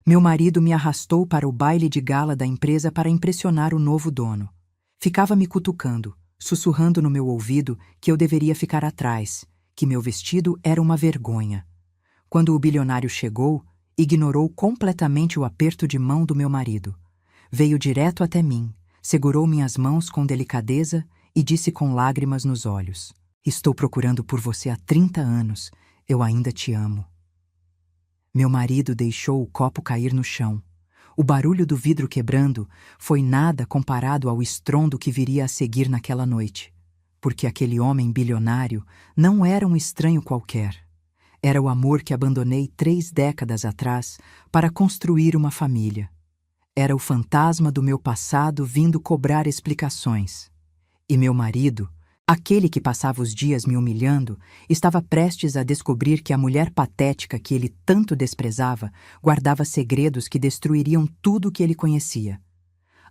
Meu marido me arrastou para o baile de gala da empresa para impressionar o novo dono. Ficava me cutucando, sussurrando no meu ouvido que eu deveria ficar atrás, que meu vestido era uma vergonha. Quando o bilionário chegou, ignorou completamente o aperto de mão do meu marido. Veio direto até mim, segurou minhas mãos com delicadeza e disse com lágrimas nos olhos: "Estou procurando por você há 30 anos. Eu ainda te amo." Meu marido deixou o copo cair no chão. O barulho do vidro quebrando foi nada comparado ao estrondo que viria a seguir naquela noite, porque aquele homem bilionário não era um estranho qualquer. Era o amor que abandonei 3 décadas atrás para construir uma família. Era o fantasma do meu passado vindo cobrar explicações. E meu marido, aquele que passava os dias me humilhando, estava prestes a descobrir que a mulher patética que ele tanto desprezava guardava segredos que destruiriam tudo o que ele conhecia.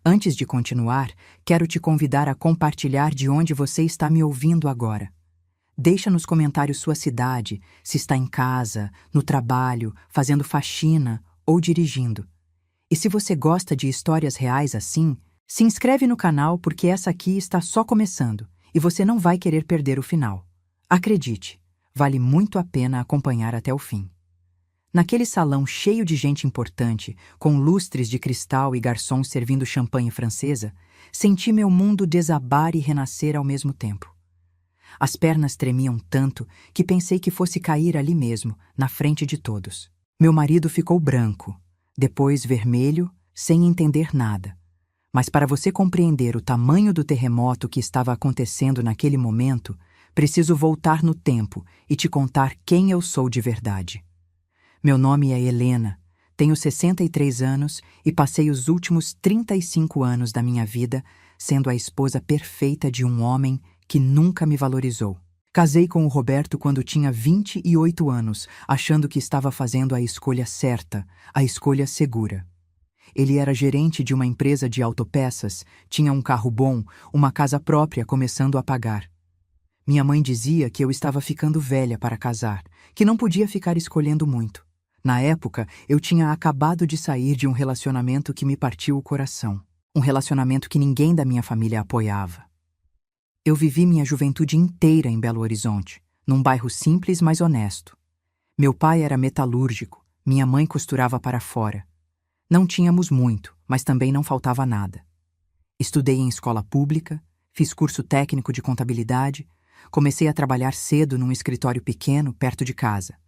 Antes de continuar, quero te convidar a compartilhar de onde você está me ouvindo agora. Deixa nos comentários sua cidade, se está em casa, no trabalho, fazendo faxina ou dirigindo. E se você gosta de histórias reais assim, se inscreve no canal porque essa aqui está só começando e você não vai querer perder o final. Acredite, vale muito a pena acompanhar até o fim. Naquele salão cheio de gente importante, com lustres de cristal e garçons servindo champanhe francesa, senti meu mundo desabar e renascer ao mesmo tempo. As pernas tremiam tanto que pensei que fosse cair ali mesmo, na frente de todos. Meu marido ficou branco, depois vermelho, sem entender nada. Mas para você compreender o tamanho do terremoto que estava acontecendo naquele momento, preciso voltar no tempo e te contar quem eu sou de verdade. Meu nome é Helena, tenho 63 anos e passei os últimos 35 anos da minha vida sendo a esposa perfeita de um homem que nunca me valorizou. Casei com o Roberto quando tinha 28 anos, achando que estava fazendo a escolha certa, a escolha segura. Ele era gerente de uma empresa de autopeças, tinha um carro bom, uma casa própria começando a pagar. Minha mãe dizia que eu estava ficando velha para casar, que não podia ficar escolhendo muito. Na época, eu tinha acabado de sair de um relacionamento que me partiu o coração. Um relacionamento que ninguém da minha família apoiava. Eu vivi minha juventude inteira em Belo Horizonte, num bairro simples, mas honesto. Meu pai era metalúrgico, minha mãe costurava para fora. Não tínhamos muito, mas também não faltava nada. Estudei em escola pública, fiz curso técnico de contabilidade, comecei a trabalhar cedo num escritório pequeno perto de casa.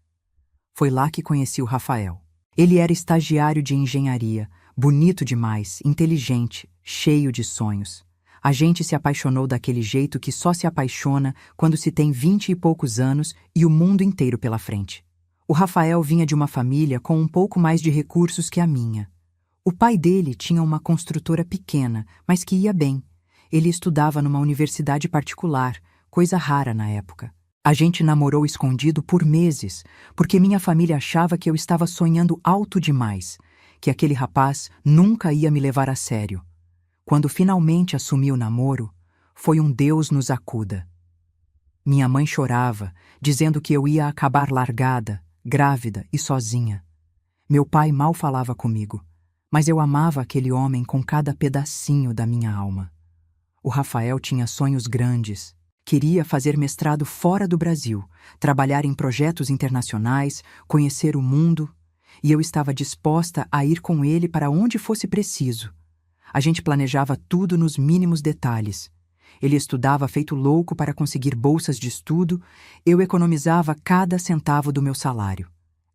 Foi lá que conheci o Rafael. Ele era estagiário de engenharia, bonito demais, inteligente, cheio de sonhos. A gente se apaixonou daquele jeito que só se apaixona quando se tem 20 e poucos anos e o mundo inteiro pela frente. O Rafael vinha de uma família com um pouco mais de recursos que a minha. O pai dele tinha uma construtora pequena, mas que ia bem. Ele estudava numa universidade particular, coisa rara na época. A gente namorou escondido por meses, porque minha família achava que eu estava sonhando alto demais, que aquele rapaz nunca ia me levar a sério. Quando finalmente assumi o namoro, foi um Deus nos acuda. Minha mãe chorava, dizendo que eu ia acabar largada, grávida e sozinha. Meu pai mal falava comigo, mas eu amava aquele homem com cada pedacinho da minha alma. O Rafael tinha sonhos grandes. Queria fazer mestrado fora do Brasil, trabalhar em projetos internacionais, conhecer o mundo, e eu estava disposta a ir com ele para onde fosse preciso. A gente planejava tudo nos mínimos detalhes. Ele estudava feito louco para conseguir bolsas de estudo, eu economizava cada centavo do meu salário.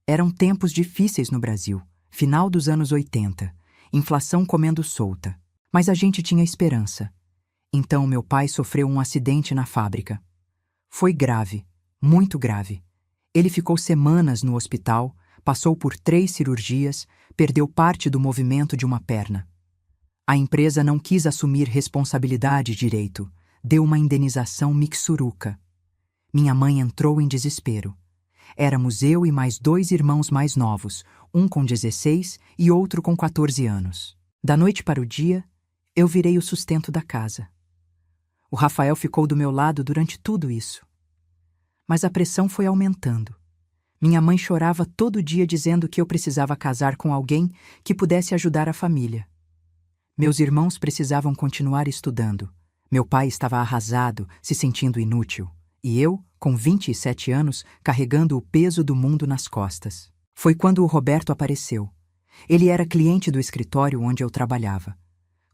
Eram tempos difíceis no Brasil, final dos anos 80, inflação comendo solta. Mas a gente tinha esperança. Então meu pai sofreu um acidente na fábrica. Foi grave, muito grave. Ele ficou semanas no hospital, passou por 3 cirurgias, perdeu parte do movimento de uma perna. A empresa não quis assumir responsabilidade direito, deu uma indenização mixuruca. Minha mãe entrou em desespero. Éramos eu e mais 2 irmãos mais novos, um com 16 e outro com 14 anos. Da noite para o dia, eu virei o sustento da casa. O Rafael ficou do meu lado durante tudo isso. Mas a pressão foi aumentando. Minha mãe chorava todo dia dizendo que eu precisava casar com alguém que pudesse ajudar a família. Meus irmãos precisavam continuar estudando. Meu pai estava arrasado, se sentindo inútil. E eu, com 27 anos, carregando o peso do mundo nas costas. Foi quando o Roberto apareceu. Ele era cliente do escritório onde eu trabalhava.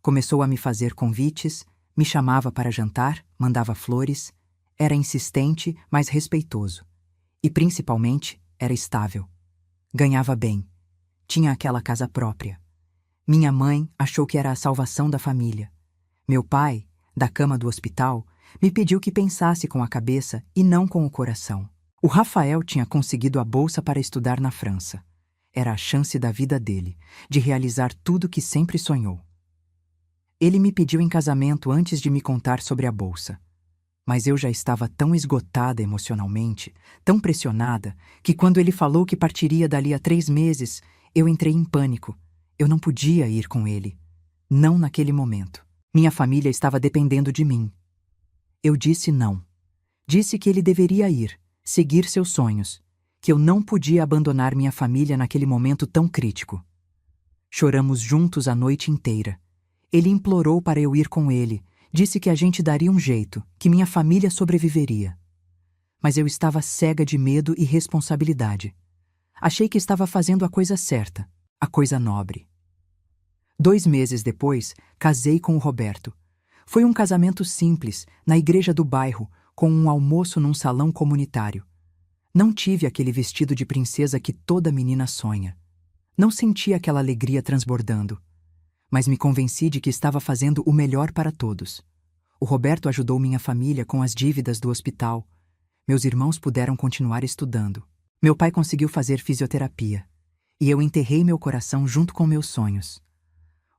Começou a me fazer convites, me chamava para jantar, mandava flores. Era insistente, mas respeitoso. E, principalmente, era estável. Ganhava bem. Tinha aquela casa própria. Minha mãe achou que era a salvação da família. Meu pai, da cama do hospital, me pediu que pensasse com a cabeça e não com o coração. O Rafael tinha conseguido a bolsa para estudar na França. Era a chance da vida dele, de realizar tudo que sempre sonhou. Ele me pediu em casamento antes de me contar sobre a bolsa. Mas eu já estava tão esgotada emocionalmente, tão pressionada, que quando ele falou que partiria dali a 3 meses, eu entrei em pânico. Eu não podia ir com ele. Não naquele momento. Minha família estava dependendo de mim. Eu disse não. Disse que ele deveria ir, seguir seus sonhos, que eu não podia abandonar minha família naquele momento tão crítico. Choramos juntos a noite inteira. Ele implorou para eu ir com ele, disse que a gente daria um jeito, que minha família sobreviveria. Mas eu estava cega de medo e responsabilidade. Achei que estava fazendo a coisa certa, a coisa nobre. 2 meses depois, casei com o Roberto. Foi um casamento simples, na igreja do bairro, com um almoço num salão comunitário. Não tive aquele vestido de princesa que toda menina sonha. Não senti aquela alegria transbordando. Mas me convenci de que estava fazendo o melhor para todos. O Roberto ajudou minha família com as dívidas do hospital. Meus irmãos puderam continuar estudando. Meu pai conseguiu fazer fisioterapia. E eu enterrei meu coração junto com meus sonhos.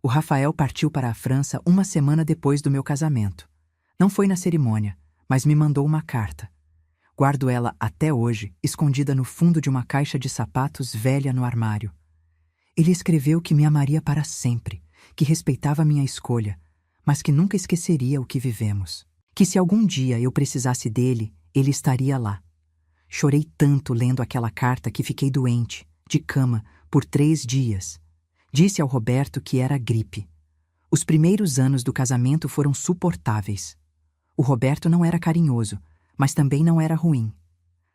O Rafael partiu para a França 1 semana depois do meu casamento. Não foi na cerimônia, mas me mandou uma carta. Guardo ela até hoje, escondida no fundo de uma caixa de sapatos velha no armário. Ele escreveu que me amaria para sempre, que respeitava minha escolha, mas que nunca esqueceria o que vivemos. Que se algum dia eu precisasse dele, ele estaria lá. Chorei tanto lendo aquela carta que fiquei doente, de cama, por 3 dias. Disse ao Roberto que era gripe. Os primeiros anos do casamento foram suportáveis. O Roberto não era carinhoso, mas também não era ruim.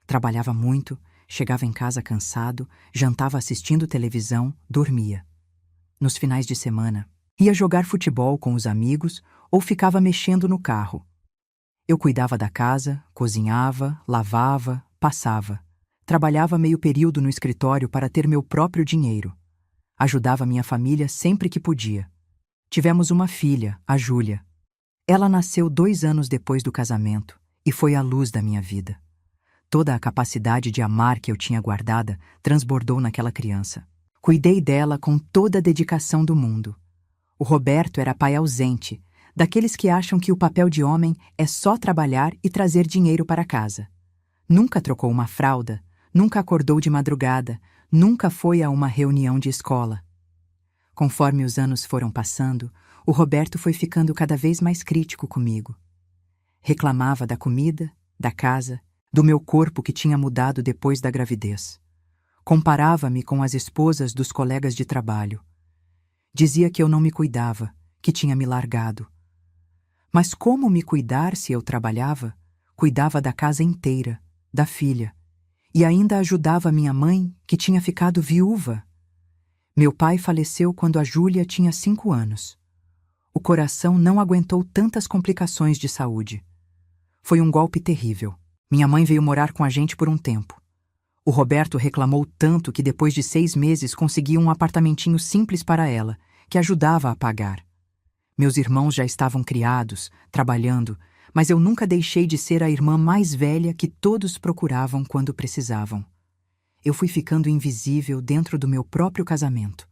Trabalhava muito, chegava em casa cansado, jantava assistindo televisão, dormia. Nos finais de semana, ia jogar futebol com os amigos ou ficava mexendo no carro. Eu cuidava da casa, cozinhava, lavava, passava. Trabalhava meio período no escritório para ter meu próprio dinheiro. Ajudava minha família sempre que podia. Tivemos uma filha, a Júlia. Ela nasceu 2 anos depois do casamento e foi a luz da minha vida. Toda a capacidade de amar que eu tinha guardada transbordou naquela criança. Cuidei dela com toda a dedicação do mundo. O Roberto era pai ausente, daqueles que acham que o papel de homem é só trabalhar e trazer dinheiro para casa. Nunca trocou uma fralda, nunca acordou de madrugada, nunca foi a uma reunião de escola. Conforme os anos foram passando, o Roberto foi ficando cada vez mais crítico comigo. Reclamava da comida, da casa, do meu corpo que tinha mudado depois da gravidez. Comparava-me com as esposas dos colegas de trabalho. Dizia que eu não me cuidava, que tinha me largado. Mas como me cuidar se eu trabalhava? Cuidava da casa inteira, da filha, e ainda ajudava minha mãe, que tinha ficado viúva. Meu pai faleceu quando a Júlia tinha 5 anos. O coração não aguentou tantas complicações de saúde. Foi um golpe terrível. Minha mãe veio morar com a gente por um tempo. O Roberto reclamou tanto que depois de 6 meses consegui um apartamentinho simples para ela, que ajudava a pagar. Meus irmãos já estavam criados, trabalhando, mas eu nunca deixei de ser a irmã mais velha que todos procuravam quando precisavam. Eu fui ficando invisível dentro do meu próprio casamento.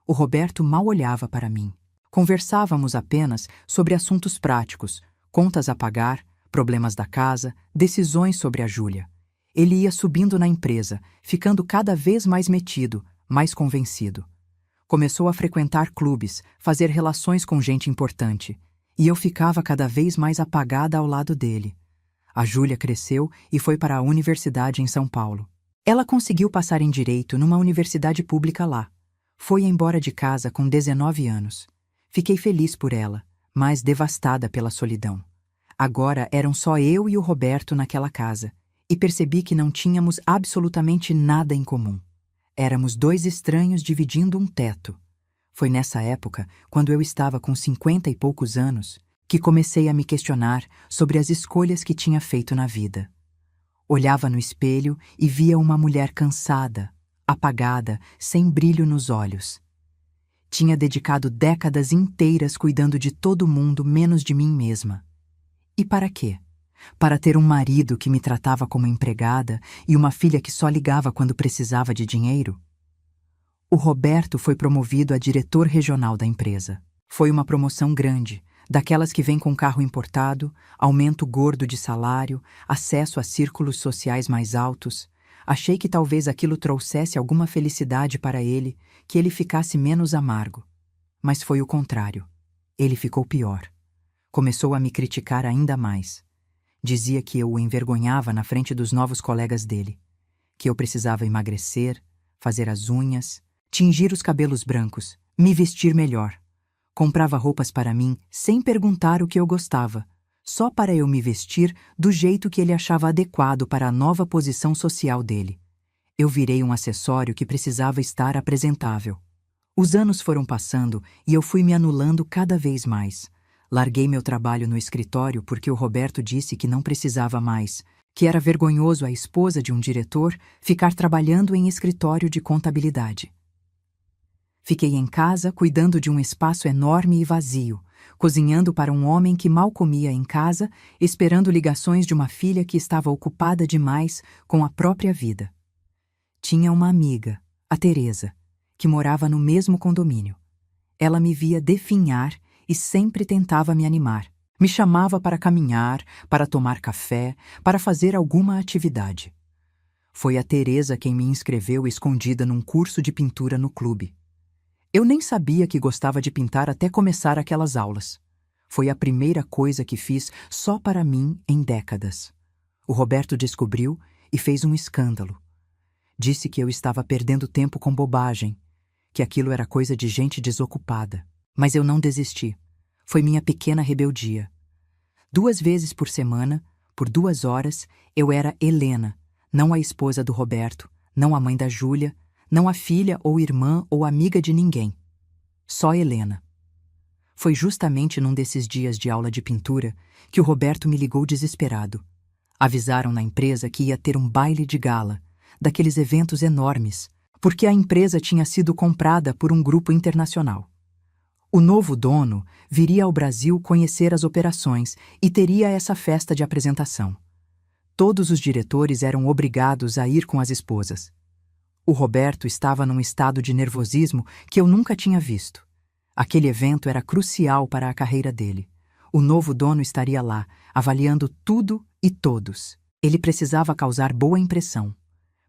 O Roberto mal olhava para mim. Conversávamos apenas sobre assuntos práticos, contas a pagar, problemas da casa, decisões sobre a Júlia. Ele ia subindo na empresa, ficando cada vez mais metido, mais convencido. Começou a frequentar clubes, fazer relações com gente importante, e eu ficava cada vez mais apagada ao lado dele. A Júlia cresceu e foi para a universidade em São Paulo. Ela conseguiu passar em direito numa universidade pública lá. Foi embora de casa com 19 anos. Fiquei feliz por ela, mas devastada pela solidão. Agora eram só eu e o Roberto naquela casa, e percebi que não tínhamos absolutamente nada em comum. Éramos dois estranhos dividindo um teto. Foi nessa época, quando eu estava com 50 e poucos anos, que comecei a me questionar sobre as escolhas que tinha feito na vida. Olhava no espelho e via uma mulher cansada, apagada, sem brilho nos olhos. Tinha dedicado décadas inteiras cuidando de todo mundo menos de mim mesma. E para quê? Para ter um marido que me tratava como empregada e uma filha que só ligava quando precisava de dinheiro? O Roberto foi promovido a diretor regional da empresa. Foi uma promoção grande, daquelas que vem com carro importado, aumento gordo de salário, acesso a círculos sociais mais altos. Achei que talvez aquilo trouxesse alguma felicidade para ele, que ele ficasse menos amargo. Mas foi o contrário. Ele ficou pior. Começou a me criticar ainda mais. Dizia que eu o envergonhava na frente dos novos colegas dele, que eu precisava emagrecer, fazer as unhas, tingir os cabelos brancos, me vestir melhor. Comprava roupas para mim sem perguntar o que eu gostava, só para eu me vestir do jeito que ele achava adequado para a nova posição social dele. Eu virei um acessório que precisava estar apresentável. Os anos foram passando e eu fui me anulando cada vez mais. Larguei meu trabalho no escritório porque o Roberto disse que não precisava mais, que era vergonhoso a esposa de um diretor ficar trabalhando em escritório de contabilidade. Fiquei em casa cuidando de um espaço enorme e vazio, cozinhando para um homem que mal comia em casa, esperando ligações de uma filha que estava ocupada demais com a própria vida. Tinha uma amiga, a Teresa, que morava no mesmo condomínio. Ela me via definhar e sempre tentava me animar. Me chamava para caminhar, para tomar café, para fazer alguma atividade. Foi a Teresa quem me inscreveu escondida num curso de pintura no clube. Eu nem sabia que gostava de pintar até começar aquelas aulas. Foi a primeira coisa que fiz só para mim em décadas. O Roberto descobriu e fez um escândalo. Disse que eu estava perdendo tempo com bobagem, que aquilo era coisa de gente desocupada. Mas eu não desisti. Foi minha pequena rebeldia. 2 vezes por semana, por 2 horas, eu era Helena, não a esposa do Roberto, não a mãe da Júlia, não a filha ou irmã ou amiga de ninguém. Só Helena. Foi justamente num desses dias de aula de pintura que o Roberto me ligou desesperado. Avisaram na empresa que ia ter um baile de gala, daqueles eventos enormes, porque a empresa tinha sido comprada por um grupo internacional. O novo dono viria ao Brasil conhecer as operações e teria essa festa de apresentação. Todos os diretores eram obrigados a ir com as esposas. O Roberto estava num estado de nervosismo que eu nunca tinha visto. Aquele evento era crucial para a carreira dele. O novo dono estaria lá, avaliando tudo e todos. Ele precisava causar boa impressão.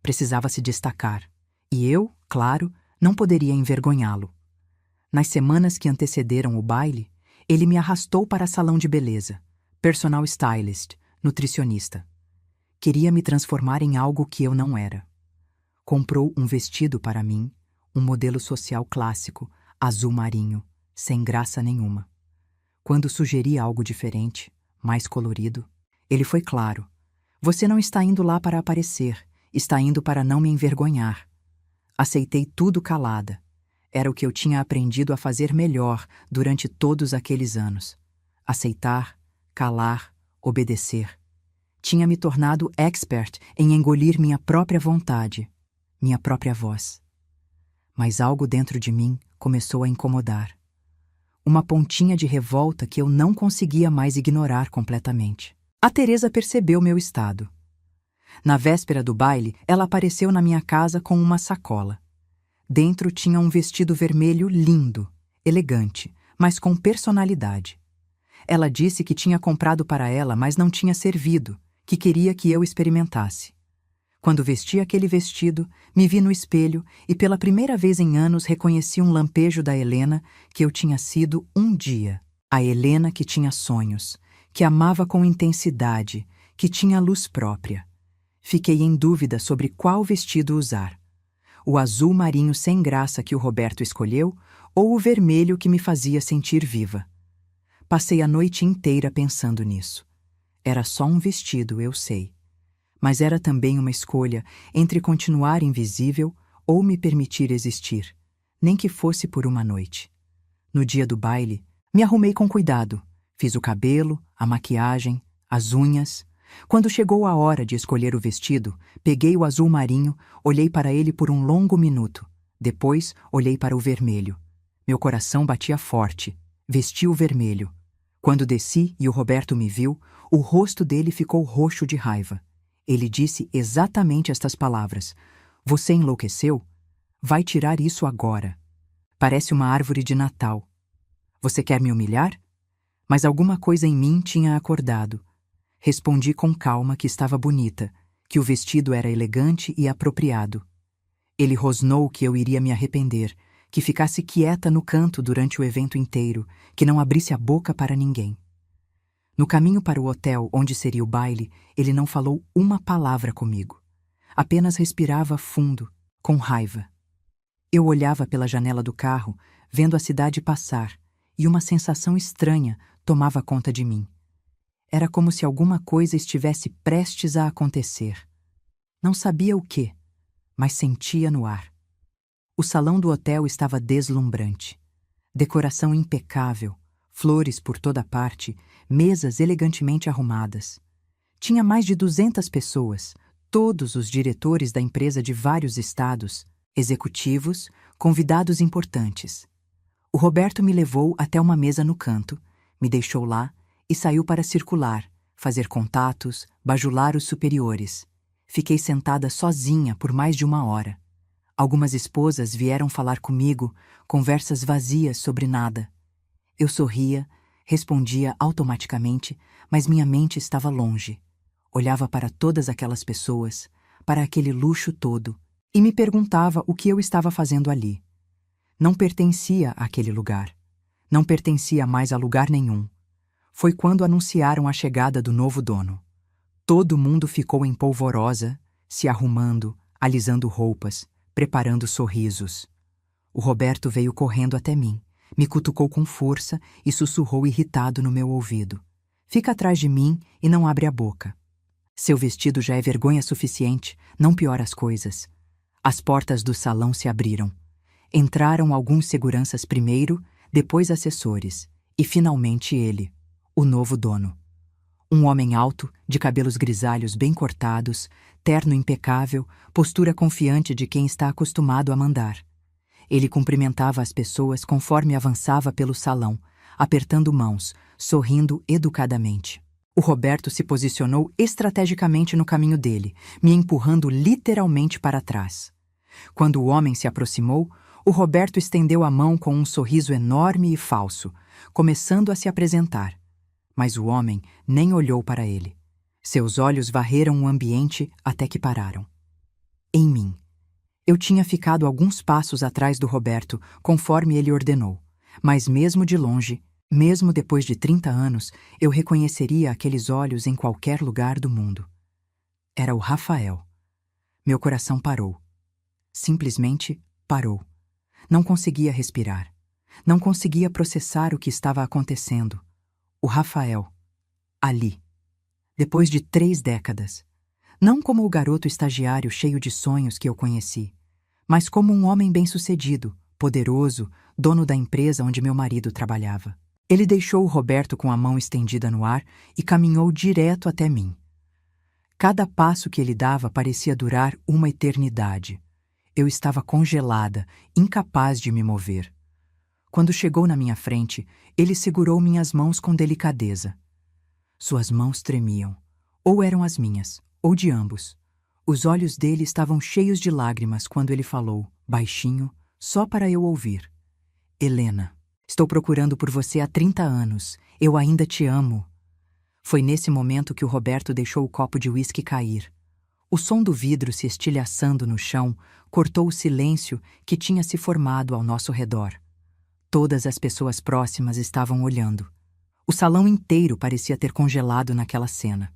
Precisava se destacar. E eu, claro, não poderia envergonhá-lo. Nas semanas que antecederam o baile, ele me arrastou para salão de beleza, personal stylist, nutricionista. Queria me transformar em algo que eu não era. Comprou um vestido para mim, um modelo social clássico, azul marinho, sem graça nenhuma. Quando sugeri algo diferente, mais colorido, ele foi claro. Você não está indo lá para aparecer, está indo para não me envergonhar. Aceitei tudo calada. Era o que eu tinha aprendido a fazer melhor durante todos aqueles anos. Aceitar, calar, obedecer. Tinha me tornado expert em engolir minha própria vontade, minha própria voz. Mas algo dentro de mim começou a incomodar. Uma pontinha de revolta que eu não conseguia mais ignorar completamente. A Teresa percebeu meu estado. Na véspera do baile, ela apareceu na minha casa com uma sacola. Dentro tinha um vestido vermelho lindo, elegante, mas com personalidade. Ela disse que tinha comprado para ela, mas não tinha servido, que queria que eu experimentasse. Quando vesti aquele vestido, me vi no espelho e pela primeira vez em anos reconheci um lampejo da Helena que eu tinha sido um dia. A Helena que tinha sonhos, que amava com intensidade, que tinha luz própria. Fiquei em dúvida sobre qual vestido usar. O azul marinho sem graça que o Roberto escolheu ou o vermelho que me fazia sentir viva. Passei a noite inteira pensando nisso. Era só um vestido, eu sei. Mas era também uma escolha entre continuar invisível ou me permitir existir, nem que fosse por uma noite. No dia do baile, me arrumei com cuidado. Fiz o cabelo, a maquiagem, as unhas. Quando chegou a hora de escolher o vestido, peguei o azul marinho, olhei para ele por um longo minuto. Depois, olhei para o vermelho. Meu coração batia forte. Vesti o vermelho. Quando desci e o Roberto me viu, o rosto dele ficou roxo de raiva. Ele disse exatamente estas palavras: "Você enlouqueceu? Vai tirar isso agora. Parece uma árvore de Natal. Você quer me humilhar?" Mas alguma coisa em mim tinha acordado. Respondi com calma que estava bonita, que o vestido era elegante e apropriado. Ele rosnou que eu iria me arrepender, que ficasse quieta no canto durante o evento inteiro, que não abrisse a boca para ninguém. No caminho para o hotel onde seria o baile, ele não falou uma palavra comigo. Apenas respirava fundo, com raiva. Eu olhava pela janela do carro, vendo a cidade passar, e uma sensação estranha tomava conta de mim. Era como se alguma coisa estivesse prestes a acontecer. Não sabia o quê, mas sentia no ar. O salão do hotel estava deslumbrante. Decoração impecável, flores por toda parte, mesas elegantemente arrumadas. Tinha mais de 200 pessoas, todos os diretores da empresa de vários estados, executivos, convidados importantes. O Roberto me levou até uma mesa no canto, me deixou lá e saiu para circular, fazer contatos, bajular os superiores. Fiquei sentada sozinha por mais de 1 hora. Algumas esposas vieram falar comigo, conversas vazias sobre nada. Eu sorria, respondia automaticamente, mas minha mente estava longe. Olhava para todas aquelas pessoas, para aquele luxo todo, e me perguntava o que eu estava fazendo ali. Não pertencia àquele lugar. Não pertencia mais a lugar nenhum. Foi quando anunciaram a chegada do novo dono. Todo mundo ficou em polvorosa, se arrumando, alisando roupas, preparando sorrisos. O Roberto veio correndo até mim, me cutucou com força e sussurrou irritado no meu ouvido: "Fica atrás de mim e não abre a boca. Seu vestido já é vergonha suficiente, não piora as coisas." As portas do salão se abriram. Entraram alguns seguranças primeiro, depois assessores, e finalmente ele, o novo dono. Um homem alto, de cabelos grisalhos bem cortados, terno impecável, postura confiante de quem está acostumado a mandar. Ele cumprimentava as pessoas conforme avançava pelo salão, apertando mãos, sorrindo educadamente. O Roberto se posicionou estrategicamente no caminho dele, me empurrando literalmente para trás. Quando o homem se aproximou, o Roberto estendeu a mão com um sorriso enorme e falso, começando a se apresentar. Mas o homem nem olhou para ele. Seus olhos varreram o ambiente até que pararam. Em mim. Eu tinha ficado alguns passos atrás do Roberto, conforme ele ordenou. Mas mesmo de longe, mesmo depois de 30 anos, eu reconheceria aqueles olhos em qualquer lugar do mundo. Era o Rafael. Meu coração parou. Simplesmente parou. Não conseguia respirar. Não conseguia processar o que estava acontecendo. O Rafael. Ali. Depois de 3 décadas. Não como o garoto estagiário cheio de sonhos que eu conheci, mas como um homem bem-sucedido, poderoso, dono da empresa onde meu marido trabalhava. Ele deixou o Roberto com a mão estendida no ar e caminhou direto até mim. Cada passo que ele dava parecia durar uma eternidade. Eu estava congelada, incapaz de me mover. Quando chegou na minha frente, ele segurou minhas mãos com delicadeza. Suas mãos tremiam. Ou eram as minhas, ou de ambos. Os olhos dele estavam cheios de lágrimas quando ele falou, baixinho, só para eu ouvir: "Helena, estou procurando por você há 30 anos. Eu ainda te amo." Foi nesse momento que o Roberto deixou o copo de uísque cair. O som do vidro se estilhaçando no chão cortou o silêncio que tinha se formado ao nosso redor. Todas as pessoas próximas estavam olhando. O salão inteiro parecia ter congelado naquela cena.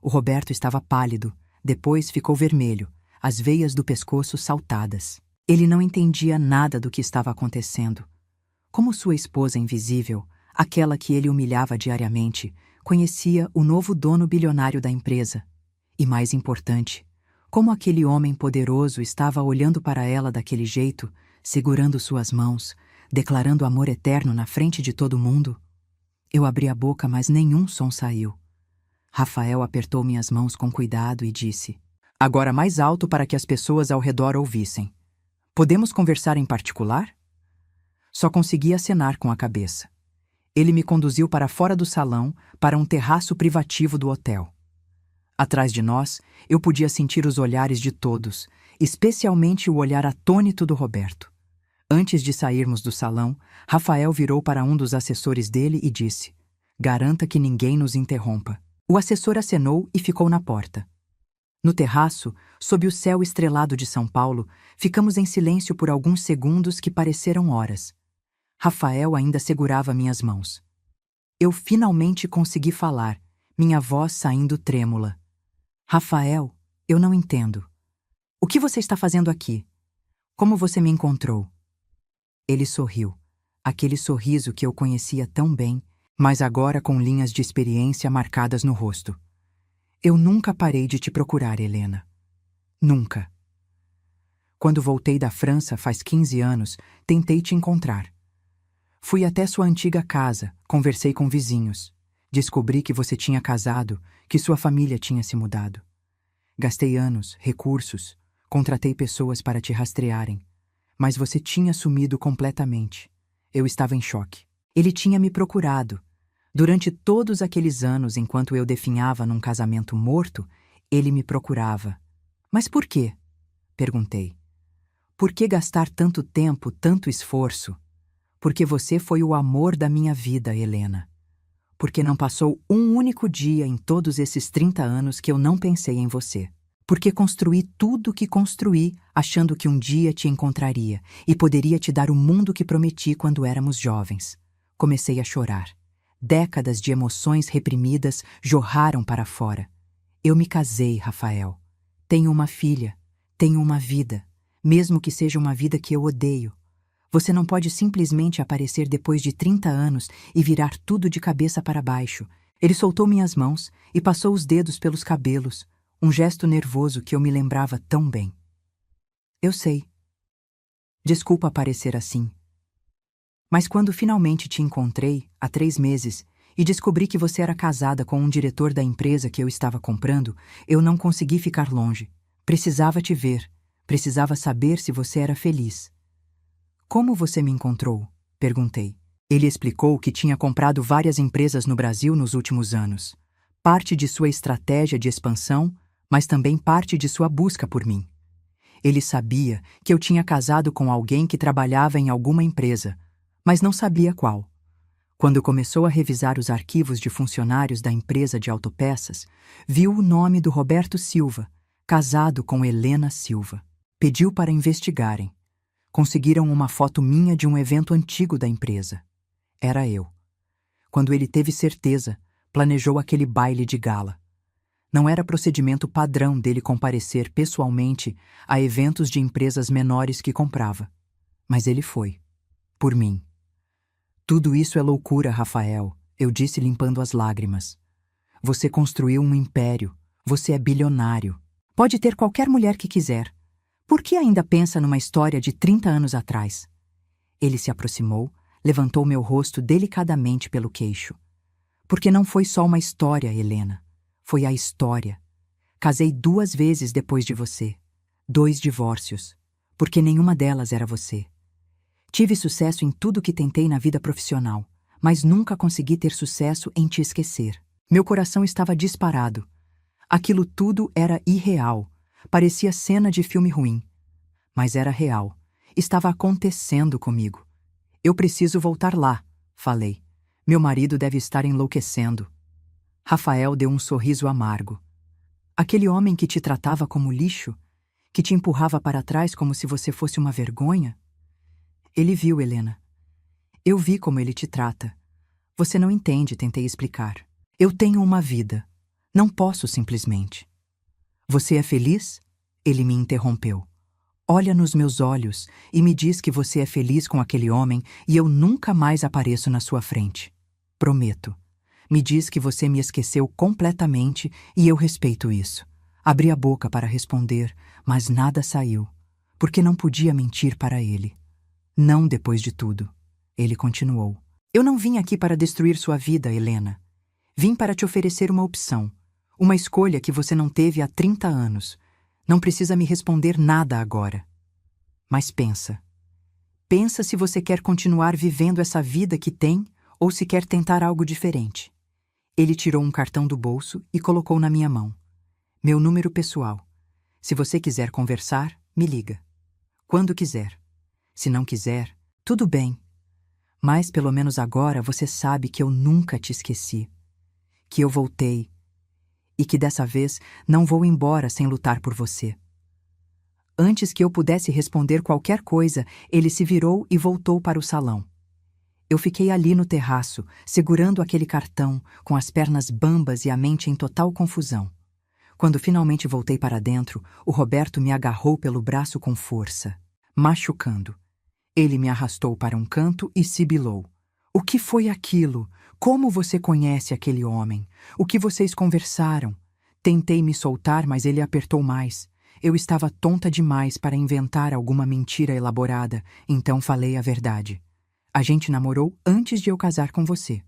O Roberto estava pálido, Depois ficou vermelho, as veias do pescoço saltadas. Ele não entendia nada do que estava acontecendo. Como sua esposa invisível, aquela que ele humilhava diariamente, conhecia o novo dono bilionário da empresa. E mais importante, como aquele homem poderoso estava olhando para ela daquele jeito, segurando suas mãos, declarando amor eterno na frente de todo mundo. Eu abri a boca, mas nenhum som saiu. Rafael apertou minhas mãos com cuidado e disse: "Agora mais alto para que as pessoas ao redor ouvissem. Podemos conversar em particular?" Só consegui acenar com a cabeça. Ele me conduziu para fora do salão, para um terraço privativo do hotel. Atrás de nós, eu podia sentir os olhares de todos, especialmente o olhar atônito do Roberto. Antes de sairmos do salão, Rafael virou para um dos assessores dele e disse: "Garanta que ninguém nos interrompa." O assessor acenou e ficou na porta. No terraço, sob o céu estrelado de São Paulo, ficamos em silêncio por alguns segundos que pareceram horas. Rafael ainda segurava minhas mãos. Eu finalmente consegui falar, minha voz saindo trêmula. "Rafael, eu não entendo. O que você está fazendo aqui? Como você me encontrou?" Ele sorriu, aquele sorriso que eu conhecia tão bem, mas agora com linhas de experiência marcadas no rosto. "Eu nunca parei de te procurar, Helena. Nunca. Quando voltei da França faz 15 anos, tentei te encontrar. Fui até sua antiga casa, conversei com vizinhos. Descobri que você tinha casado, que sua família tinha se mudado. Gastei anos, recursos, contratei pessoas para te rastrearem. Mas você tinha sumido completamente. Eu estava em choque. Ele tinha me procurado. Durante todos aqueles anos, enquanto eu definhava num casamento morto, ele me procurava. Mas por quê? Perguntei. Por que gastar tanto tempo, tanto esforço? Porque você foi o amor da minha vida, Helena. Porque não passou um único dia em todos esses 30 anos que eu não pensei em você. Porque construí tudo o que construí, achando que um dia te encontraria e poderia te dar o mundo que prometi quando éramos jovens. Comecei a chorar. Décadas de emoções reprimidas jorraram para fora. Eu me casei, Rafael. Tenho uma filha. Tenho uma vida. Mesmo que seja uma vida que eu odeio. Você não pode simplesmente aparecer depois de 30 anos e virar tudo de cabeça para baixo. Ele soltou minhas mãos e passou os dedos pelos cabelos, um gesto nervoso que eu me lembrava tão bem. Eu sei. Desculpa parecer assim. Mas quando finalmente te encontrei, há 3 meses, e descobri que você era casada com um diretor da empresa que eu estava comprando, eu não consegui ficar longe. Precisava te ver. Precisava saber se você era feliz. Como você me encontrou? Perguntei. Ele explicou que tinha comprado várias empresas no Brasil nos últimos anos. Parte de sua estratégia de expansão, mas também parte de sua busca por mim. Ele sabia que eu tinha casado com alguém que trabalhava em alguma empresa, mas não sabia qual. Quando começou a revisar os arquivos de funcionários da empresa de autopeças, viu o nome do Roberto Silva, casado com Helena Silva. Pediu para investigarem. Conseguiram uma foto minha de um evento antigo da empresa. Era eu. Quando ele teve certeza, planejou aquele baile de gala. Não era procedimento padrão dele comparecer pessoalmente a eventos de empresas menores que comprava. Mas ele foi. Por mim. Tudo isso é loucura, Rafael, eu disse limpando as lágrimas. Você construiu um império. Você é bilionário. Pode ter qualquer mulher que quiser. Por que ainda pensa numa história de 30 anos atrás? Ele se aproximou, levantou meu rosto delicadamente pelo queixo. Porque não foi só uma história, Helena. Foi a história. Casei 2 vezes depois de você. 2 divórcios. Porque nenhuma delas era você. Tive sucesso em tudo que tentei na vida profissional, mas nunca consegui ter sucesso em te esquecer. Meu coração estava disparado. Aquilo tudo era irreal. Parecia cena de filme ruim. Mas era real. Estava acontecendo comigo. Eu preciso voltar lá, falei. Meu marido deve estar enlouquecendo. Rafael deu um sorriso amargo. Aquele homem que te tratava como lixo? Que te empurrava para trás como se você fosse uma vergonha? Ele viu, Helena. Eu vi como ele te trata. Você não entende, tentei explicar. Eu tenho uma vida. Não posso simplesmente. Você é feliz? Ele me interrompeu. Olha nos meus olhos e me diz que você é feliz com aquele homem e eu nunca mais apareço na sua frente. Prometo. Me diz que você me esqueceu completamente e eu respeito isso. Abri a boca para responder, mas nada saiu, porque não podia mentir para ele. Não depois de tudo. Ele continuou. Eu não vim aqui para destruir sua vida, Helena. Vim para te oferecer uma opção, uma escolha que você não teve há 30 anos. Não precisa me responder nada agora. Mas pensa. Pensa se você quer continuar vivendo essa vida que tem ou se quer tentar algo diferente. Ele tirou um cartão do bolso e colocou na minha mão. Meu número pessoal. Se você quiser conversar, me liga. Quando quiser. Se não quiser, tudo bem. Mas pelo menos agora você sabe que eu nunca te esqueci. Que eu voltei. E que dessa vez não vou embora sem lutar por você. Antes que eu pudesse responder qualquer coisa, ele se virou e voltou para o salão. Eu fiquei ali no terraço, segurando aquele cartão, com as pernas bambas e a mente em total confusão. Quando finalmente voltei para dentro, o Roberto me agarrou pelo braço com força, machucando. Ele me arrastou para um canto e sibilou. O que foi aquilo? Como você conhece aquele homem? O que vocês conversaram? Tentei me soltar, mas ele apertou mais. Eu estava tonta demais para inventar alguma mentira elaborada, então falei a verdade. A gente namorou antes de eu casar com você.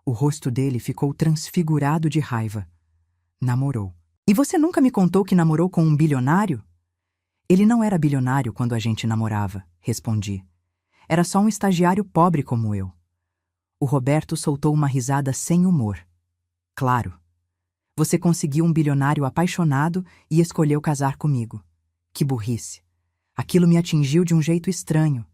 O rosto dele ficou transfigurado de raiva. Namorou. E você nunca me contou que namorou com um bilionário? Ele não era bilionário quando a gente namorava, respondi. Era só um estagiário pobre como eu. O Roberto soltou uma risada sem humor. Claro. Você conseguiu um bilionário apaixonado e escolheu casar comigo. Que burrice. Aquilo me atingiu de um jeito estranho.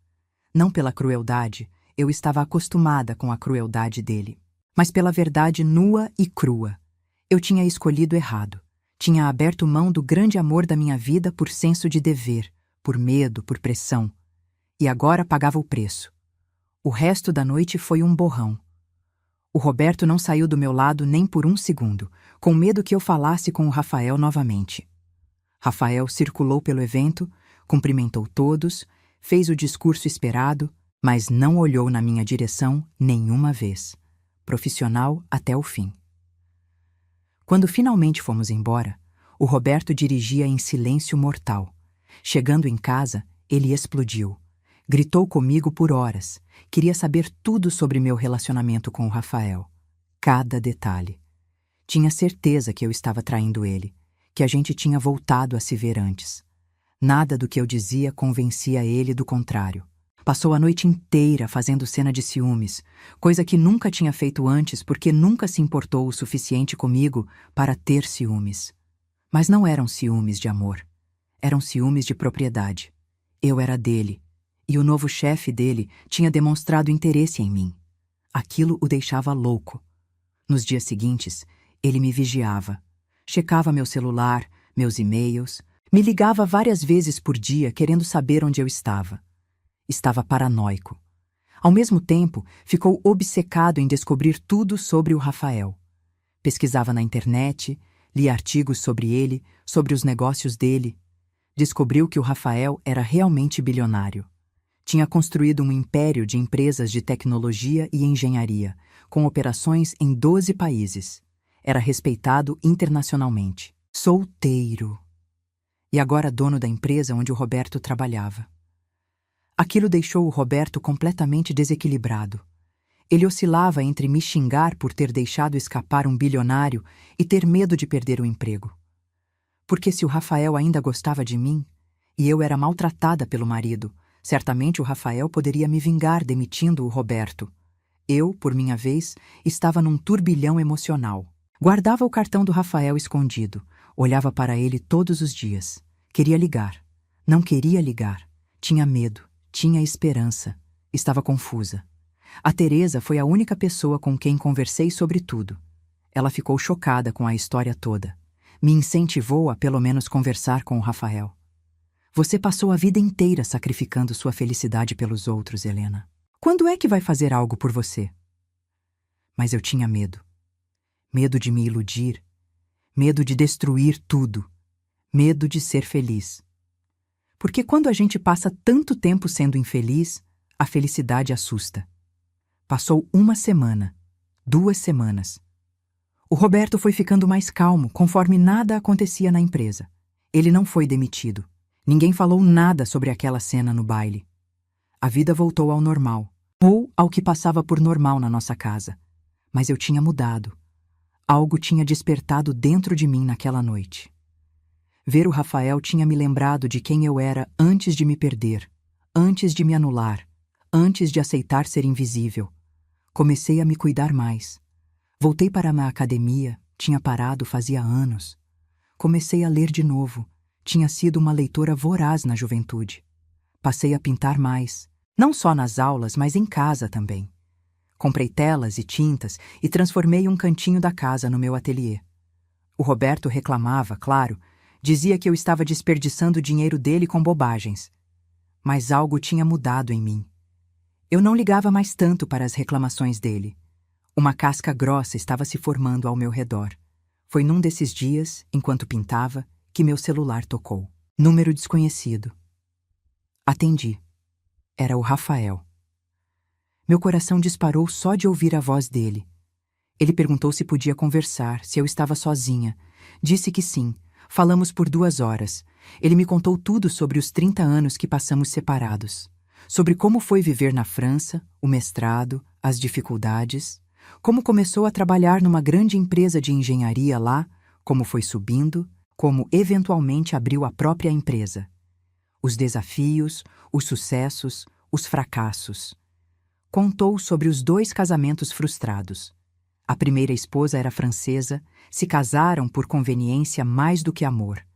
Não pela crueldade, eu estava acostumada com a crueldade dele. Mas pela verdade nua e crua. Eu tinha escolhido errado. Tinha aberto mão do grande amor da minha vida por senso de dever, por medo, por pressão. E agora pagava o preço. O resto da noite foi um borrão. O Roberto não saiu do meu lado nem por um segundo, com medo que eu falasse com o Rafael novamente. Rafael circulou pelo evento, cumprimentou todos, fez o discurso esperado, mas não olhou na minha direção nenhuma vez. Profissional até o fim. Quando finalmente fomos embora, o Roberto dirigia em silêncio mortal. Chegando em casa, ele explodiu. Gritou comigo por horas. Queria saber tudo sobre meu relacionamento com o Rafael. Cada detalhe. Tinha certeza que eu estava traindo ele, que a gente tinha voltado a se ver antes. Nada do que eu dizia convencia ele do contrário. Passou a noite inteira fazendo cena de ciúmes, coisa que nunca tinha feito antes porque nunca se importou o suficiente comigo para ter ciúmes. Mas não eram ciúmes de amor. Eram ciúmes de propriedade. Eu era dele. E o novo chefe dele tinha demonstrado interesse em mim. Aquilo o deixava louco. Nos dias seguintes, ele me vigiava. Checava meu celular, meus e-mails, me ligava várias vezes por dia querendo saber onde eu estava. Estava paranoico. Ao mesmo tempo, ficou obcecado em descobrir tudo sobre o Rafael. Pesquisava na internet, lia artigos sobre ele, sobre os negócios dele. Descobriu que o Rafael era realmente bilionário. Tinha construído um império de empresas de tecnologia e engenharia, com operações em 12 países. Era respeitado internacionalmente. Solteiro. E agora dono da empresa onde o Roberto trabalhava. Aquilo deixou o Roberto completamente desequilibrado. Ele oscilava entre me xingar por ter deixado escapar um bilionário e ter medo de perder o emprego. Porque se o Rafael ainda gostava de mim, e eu era maltratada pelo marido, certamente o Rafael poderia me vingar demitindo o Roberto. Eu, por minha vez, estava num turbilhão emocional. Guardava o cartão do Rafael escondido, olhava para ele todos os dias. Queria ligar. Não queria ligar. Tinha medo, tinha esperança. Estava confusa. A Teresa foi a única pessoa com quem conversei sobre tudo. Ela ficou chocada com a história toda. Me incentivou a pelo menos conversar com o Rafael. Você passou a vida inteira sacrificando sua felicidade pelos outros, Helena. Quando é que vai fazer algo por você? Mas eu tinha medo. Medo de me iludir. Medo de destruir tudo. medo de ser feliz. Porque quando a gente passa tanto tempo sendo infeliz, a felicidade assusta. Passou 1 semana, 2 semanas. O Roberto foi ficando mais calmo conforme nada acontecia na empresa. Ele não foi demitido. Ninguém falou nada sobre aquela cena no baile. A vida voltou ao normal, ou ao que passava por normal na nossa casa. Mas eu tinha mudado. Algo tinha despertado dentro de mim naquela noite. Ver o Rafael tinha me lembrado de quem eu era antes de me perder, antes de me anular, antes de aceitar ser invisível. Comecei a me cuidar mais. Voltei para a academia, tinha parado fazia anos. Comecei a ler de novo. Tinha sido uma leitora voraz na juventude. Passei a pintar mais, não só nas aulas, mas em casa também. Comprei telas e tintas e transformei um cantinho da casa no meu ateliê. O Roberto reclamava, claro, dizia que eu estava desperdiçando o dinheiro dele com bobagens. Mas algo tinha mudado em mim. Eu não ligava mais tanto para as reclamações dele. Uma casca grossa estava se formando ao meu redor. Foi num desses dias, enquanto pintava, que meu celular tocou. Número desconhecido. Atendi. Era o Rafael. Meu coração disparou só de ouvir a voz dele. Ele perguntou se podia conversar, se eu estava sozinha. Disse que sim. Falamos por 2 horas. Ele me contou tudo sobre os 30 anos que passamos separados. Sobre como foi viver na França, o mestrado, as dificuldades. Como começou a trabalhar numa grande empresa de engenharia lá, como foi subindo, como eventualmente abriu a própria empresa. Os desafios, os sucessos, os fracassos. Contou sobre os 2 casamentos frustrados. A primeira esposa era francesa, se casaram por conveniência mais do que amor.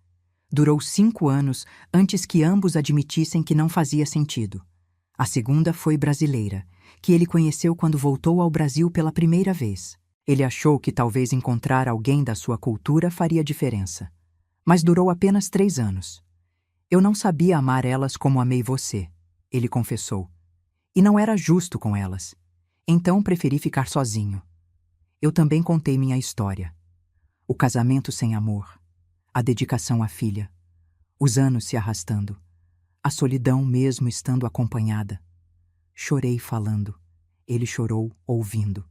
Durou 5 anos antes que ambos admitissem que não fazia sentido. A segunda foi brasileira, que ele conheceu quando voltou ao Brasil pela primeira vez. Ele achou que talvez encontrar alguém da sua cultura faria diferença. Mas durou apenas 3 anos. Eu não sabia amar elas como amei você, ele confessou. E não era justo com elas. Então preferi ficar sozinho. Eu também contei minha história. O casamento sem amor, a dedicação à filha, os anos se arrastando, a solidão mesmo estando acompanhada. Chorei falando, ele chorou ouvindo.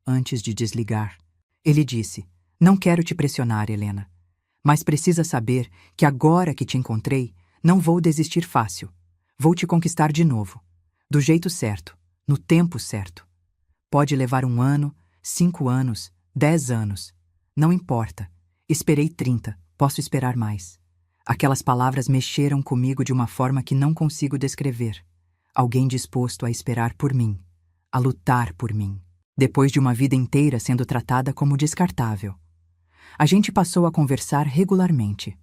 Antes de desligar, ele disse: "Não quero te pressionar, Helena, mas precisa saber que agora que te encontrei, não vou desistir fácil. Vou te conquistar de novo, do jeito certo, no tempo certo. Pode levar 1 ano, 5 anos, 10 anos. Não importa. Esperei 30, posso esperar mais." Aquelas palavras mexeram comigo de uma forma que não consigo descrever. Alguém disposto a esperar por mim, a lutar por mim, depois de uma vida inteira sendo tratada como descartável. A gente passou a conversar regularmente.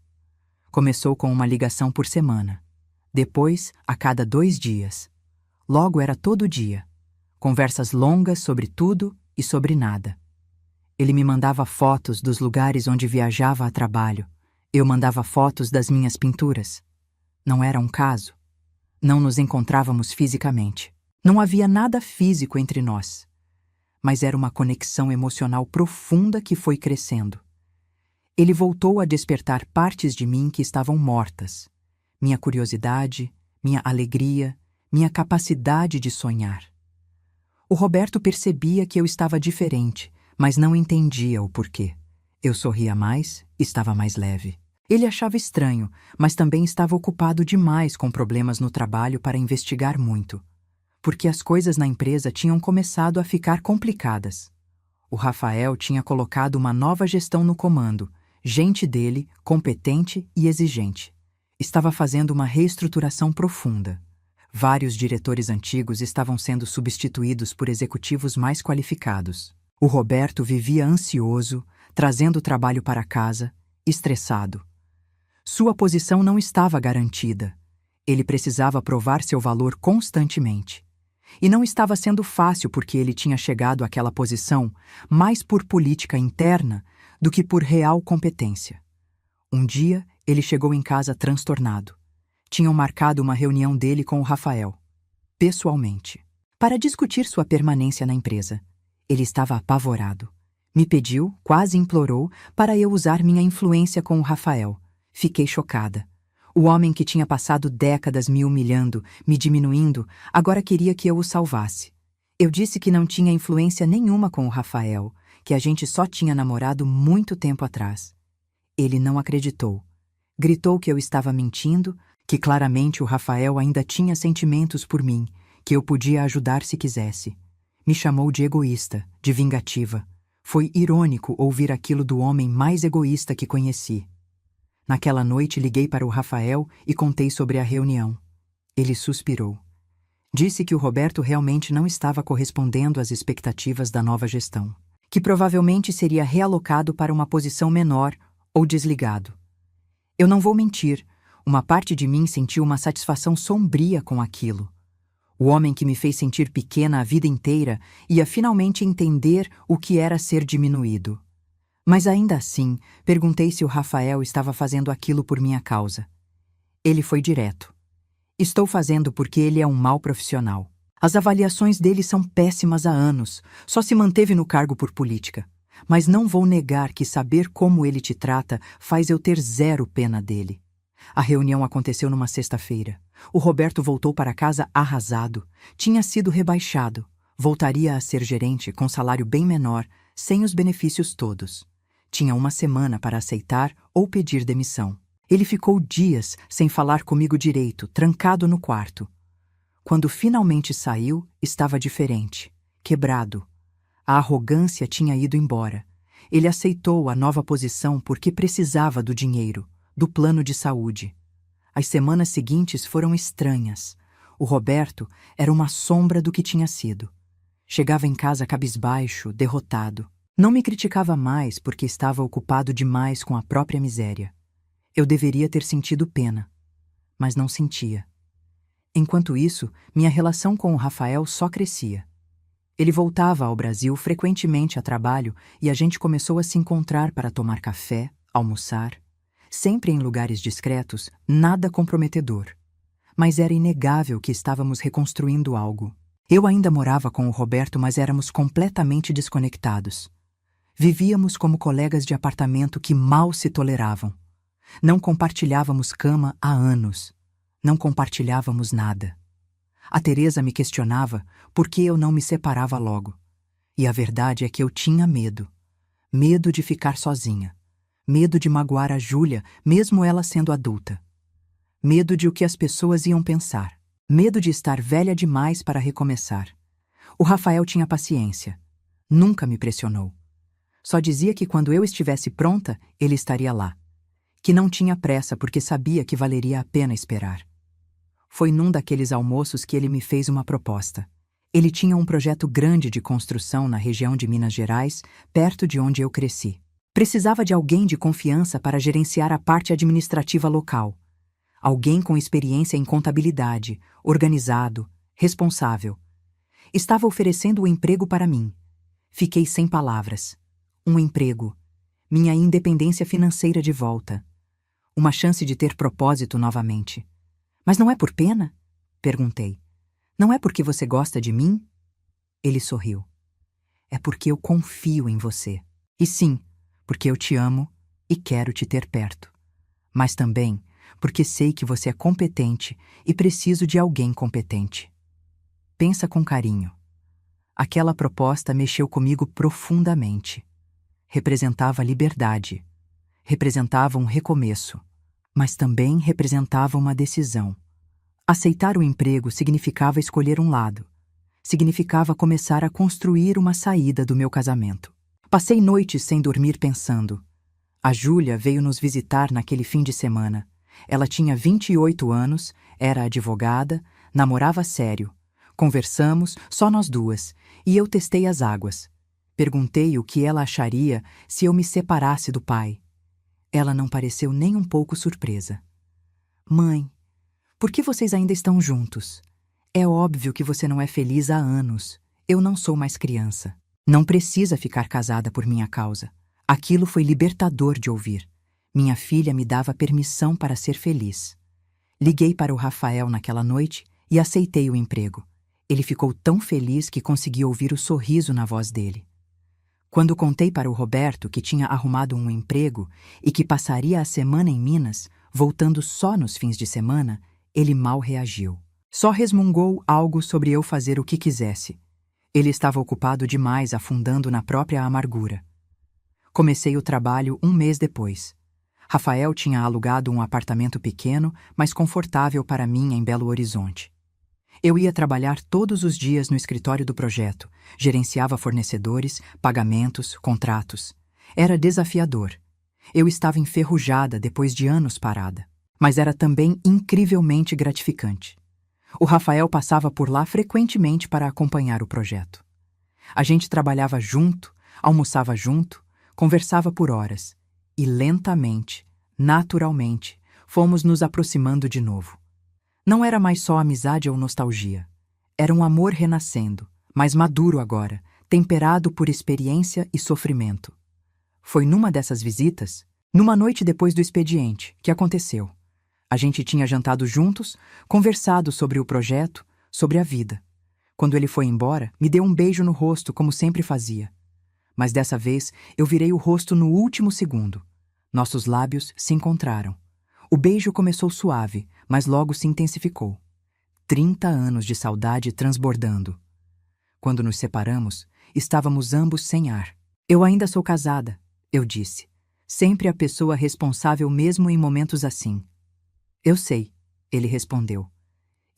Começou com uma ligação por semana. Depois, a cada 2 dias. Logo era todo dia. Conversas longas sobre tudo e sobre nada. Ele me mandava fotos dos lugares onde viajava a trabalho. Eu mandava fotos das minhas pinturas. Não era um caso. Não nos encontrávamos fisicamente. Não havia nada físico entre nós. Mas era uma conexão emocional profunda que foi crescendo. Ele voltou a despertar partes de mim que estavam mortas. Minha curiosidade, minha alegria, minha capacidade de sonhar. O Roberto percebia que eu estava diferente, mas não entendia o porquê. Eu sorria mais, estava mais leve. Ele achava estranho, mas também estava ocupado demais com problemas no trabalho para investigar muito. Porque as coisas na empresa tinham começado a ficar complicadas. O Rafael tinha colocado uma nova gestão no comando, gente dele, competente e exigente. Estava fazendo uma reestruturação profunda. Vários diretores antigos estavam sendo substituídos por executivos mais qualificados. O Roberto vivia ansioso, trazendo o trabalho para casa, estressado. Sua posição não estava garantida. Ele precisava provar seu valor constantemente. E não estava sendo fácil porque ele tinha chegado àquela posição mais por política interna do que por real competência. Um dia, ele chegou em casa transtornado. Tinham marcado uma reunião dele com o Rafael, pessoalmente, para discutir sua permanência na empresa. Ele estava apavorado. Me pediu, quase implorou, para eu usar minha influência com o Rafael. Fiquei chocada. O homem que tinha passado décadas me humilhando, me diminuindo, agora queria que eu o salvasse. Eu disse que não tinha influência nenhuma com o Rafael, que a gente só tinha namorado muito tempo atrás. Ele não acreditou. Gritou que eu estava mentindo, que claramente o Rafael ainda tinha sentimentos por mim, que eu podia ajudar se quisesse. Me chamou de egoísta, de vingativa. Foi irônico ouvir aquilo do homem mais egoísta que conheci. Naquela noite liguei para o Rafael e contei sobre a reunião. Ele suspirou. Disse que o Roberto realmente não estava correspondendo às expectativas da nova gestão, que provavelmente seria realocado para uma posição menor ou desligado. Eu não vou mentir, uma parte de mim sentiu uma satisfação sombria com aquilo. O homem que me fez sentir pequena a vida inteira ia finalmente entender o que era ser diminuído. Mas ainda assim, perguntei se o Rafael estava fazendo aquilo por minha causa. Ele foi direto. Estou fazendo porque ele é um mau profissional. As avaliações dele são péssimas há anos, só se manteve no cargo por política. Mas não vou negar que saber como ele te trata faz eu ter zero pena dele. A reunião aconteceu numa sexta-feira. O Roberto voltou para casa arrasado. Tinha sido rebaixado. Voltaria a ser gerente com salário bem menor, sem os benefícios todos. Tinha uma semana para aceitar ou pedir demissão. Ele ficou dias sem falar comigo direito, trancado no quarto. Quando finalmente saiu, estava diferente, quebrado. A arrogância tinha ido embora. Ele aceitou a nova posição porque precisava do dinheiro, do plano de saúde. As semanas seguintes foram estranhas. O Roberto era uma sombra do que tinha sido. Chegava em casa cabisbaixo, derrotado. Não me criticava mais porque estava ocupado demais com a própria miséria. Eu deveria ter sentido pena, mas não sentia. Enquanto isso, minha relação com o Rafael só crescia. Ele voltava ao Brasil frequentemente a trabalho e a gente começou a se encontrar para tomar café, almoçar, sempre em lugares discretos, nada comprometedor. Mas era inegável que estávamos reconstruindo algo. Eu ainda morava com o Roberto, mas éramos completamente desconectados. Vivíamos como colegas de apartamento que mal se toleravam. Não compartilhávamos cama há anos. Não compartilhávamos nada. A Teresa me questionava por que eu não me separava logo. E a verdade é que eu tinha medo. Medo de ficar sozinha. Medo de magoar a Júlia, mesmo ela sendo adulta. Medo de o que as pessoas iam pensar. Medo de estar velha demais para recomeçar. O Rafael tinha paciência. Nunca me pressionou. Só dizia que quando eu estivesse pronta, ele estaria lá. Que não tinha pressa porque sabia que valeria a pena esperar. Foi num daqueles almoços que ele me fez uma proposta. Ele tinha um projeto grande de construção na região de Minas Gerais, perto de onde eu cresci. Precisava de alguém de confiança para gerenciar a parte administrativa local. Alguém com experiência em contabilidade, organizado, responsável. Estava oferecendo o emprego para mim. Fiquei sem palavras. Um emprego. Minha independência financeira de volta. Uma chance de ter propósito novamente. Mas não é por pena? Perguntei. Não é porque você gosta de mim? Ele sorriu. É porque eu confio em você. E sim, porque eu te amo e quero te ter perto. Mas também porque sei que você é competente e preciso de alguém competente. Pensa com carinho. Aquela proposta mexeu comigo profundamente. Representava liberdade. Representava um recomeço. Mas também representava uma decisão. Aceitar o emprego significava escolher um lado. Significava começar a construir uma saída do meu casamento. Passei noites sem dormir pensando. A Júlia veio nos visitar naquele fim de semana. Ela tinha 28 anos, era advogada, namorava sério. Conversamos, só nós duas, e eu testei as águas. Perguntei o que ela acharia se eu me separasse do pai. Ela não pareceu nem um pouco surpresa. Mãe, por que vocês ainda estão juntos? É óbvio que você não é feliz há anos. Eu não sou mais criança. Não precisa ficar casada por minha causa. Aquilo foi libertador de ouvir. Minha filha me dava permissão para ser feliz. Liguei para o Rafael naquela noite e aceitei o emprego. Ele ficou tão feliz que consegui ouvir o sorriso na voz dele. Quando contei para o Roberto que tinha arrumado um emprego e que passaria a semana em Minas, voltando só nos fins de semana, ele mal reagiu. Só resmungou algo sobre eu fazer o que quisesse. Ele estava ocupado demais, afundando na própria amargura. Comecei o trabalho um mês depois. Rafael tinha alugado um apartamento pequeno, mas confortável para mim em Belo Horizonte. Eu ia trabalhar todos os dias no escritório do projeto, gerenciava fornecedores, pagamentos, contratos. Era desafiador. Eu estava enferrujada depois de anos parada, mas era também incrivelmente gratificante. O Rafael passava por lá frequentemente para acompanhar o projeto. A gente trabalhava junto, almoçava junto, conversava por horas e lentamente, naturalmente, fomos nos aproximando de novo. Não era mais só amizade ou nostalgia. Era um amor renascendo, mais maduro agora, temperado por experiência e sofrimento. Foi numa dessas visitas, numa noite depois do expediente, que aconteceu. A gente tinha jantado juntos, conversado sobre o projeto, sobre a vida. Quando ele foi embora, me deu um beijo no rosto, como sempre fazia. Mas dessa vez, eu virei o rosto no último segundo. Nossos lábios se encontraram. O beijo começou suave, mas logo se intensificou. 30 anos de saudade transbordando. Quando nos separamos, estávamos ambos sem ar. Eu ainda sou casada, eu disse. Sempre a pessoa responsável mesmo em momentos assim. Eu sei, ele respondeu.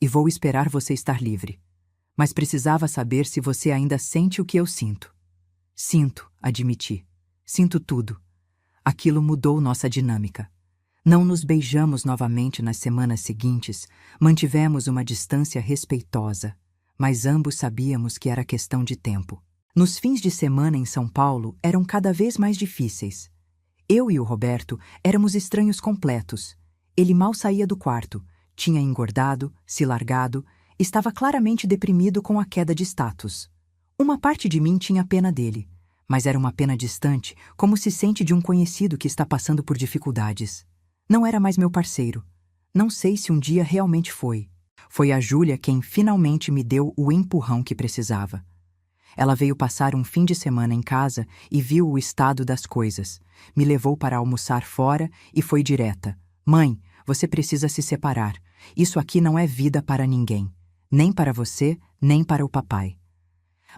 E vou esperar você estar livre. Mas precisava saber se você ainda sente o que eu sinto. Sinto, admiti. Sinto tudo. Aquilo mudou nossa dinâmica. Não nos beijamos novamente nas semanas seguintes, mantivemos uma distância respeitosa, mas ambos sabíamos que era questão de tempo. Nos fins de semana em São Paulo eram cada vez mais difíceis. Eu e o Roberto éramos estranhos completos. Ele mal saía do quarto, tinha engordado, se largado, estava claramente deprimido com a queda de status. Uma parte de mim tinha pena dele, mas era uma pena distante, como se sente de um conhecido que está passando por dificuldades. Não era mais meu parceiro. Não sei se um dia realmente foi. Foi a Júlia quem finalmente me deu o empurrão que precisava. Ela veio passar um fim de semana em casa e viu o estado das coisas. Me levou para almoçar fora e foi direta. Mãe, você precisa se separar. Isso aqui não é vida para ninguém. Nem para você, nem para o papai.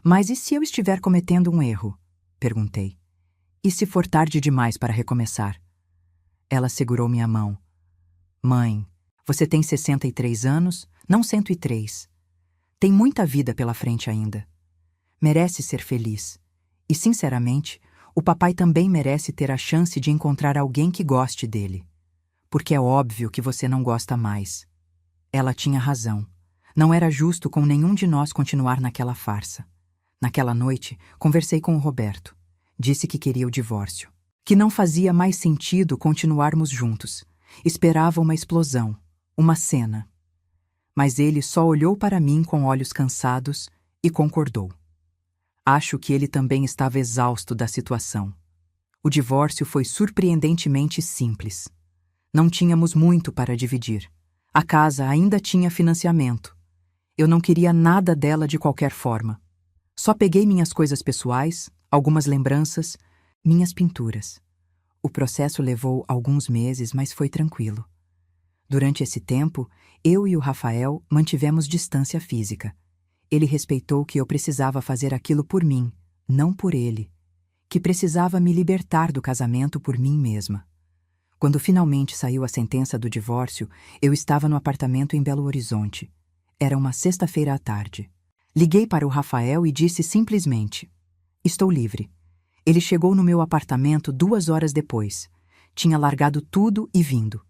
Mas e se eu estiver cometendo um erro? Perguntei. E se for tarde demais para recomeçar? Ela segurou minha mão. Mãe, você tem 63 anos, não 103. Tem muita vida pela frente ainda. Merece ser feliz. E, sinceramente, o papai também merece ter a chance de encontrar alguém que goste dele. Porque é óbvio que você não gosta mais. Ela tinha razão. Não era justo com nenhum de nós continuar naquela farsa. Naquela noite, conversei com o Roberto. Disse que queria o divórcio. Que não fazia mais sentido continuarmos juntos. Esperava uma explosão, uma cena. Mas ele só olhou para mim com olhos cansados e concordou. Acho que ele também estava exausto da situação. O divórcio foi surpreendentemente simples. Não tínhamos muito para dividir. A casa ainda tinha financiamento. Eu não queria nada dela de qualquer forma. Só peguei minhas coisas pessoais, algumas lembranças, minhas pinturas. O processo levou alguns meses, mas foi tranquilo. Durante esse tempo, eu e o Rafael mantivemos distância física. Ele respeitou que eu precisava fazer aquilo por mim, não por ele. Que precisava me libertar do casamento por mim mesma. Quando finalmente saiu a sentença do divórcio, eu estava no apartamento em Belo Horizonte. Era uma sexta-feira à tarde. Liguei para o Rafael e disse simplesmente: estou livre. Ele chegou no meu apartamento 2 horas depois. Tinha largado tudo e vindo.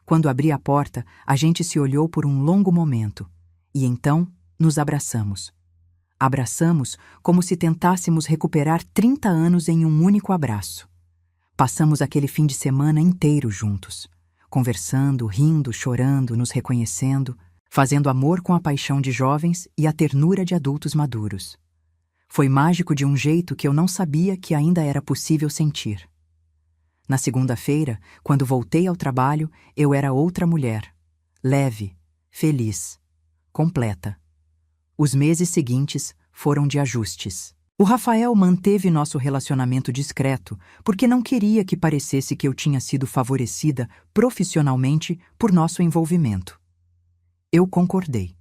Quando abri a porta, a gente se olhou por um longo momento. E então, nos abraçamos. Abraçamos como se tentássemos recuperar 30 anos em um único abraço. Passamos aquele fim de semana inteiro juntos. Conversando, rindo, chorando, nos reconhecendo, fazendo amor com a paixão de jovens e a ternura de adultos maduros. Foi mágico de um jeito que eu não sabia que ainda era possível sentir. Na segunda-feira, quando voltei ao trabalho, eu era outra mulher. Leve, feliz, completa. Os meses seguintes foram de ajustes. O Rafael manteve nosso relacionamento discreto porque não queria que parecesse que eu tinha sido favorecida profissionalmente por nosso envolvimento. Eu concordei.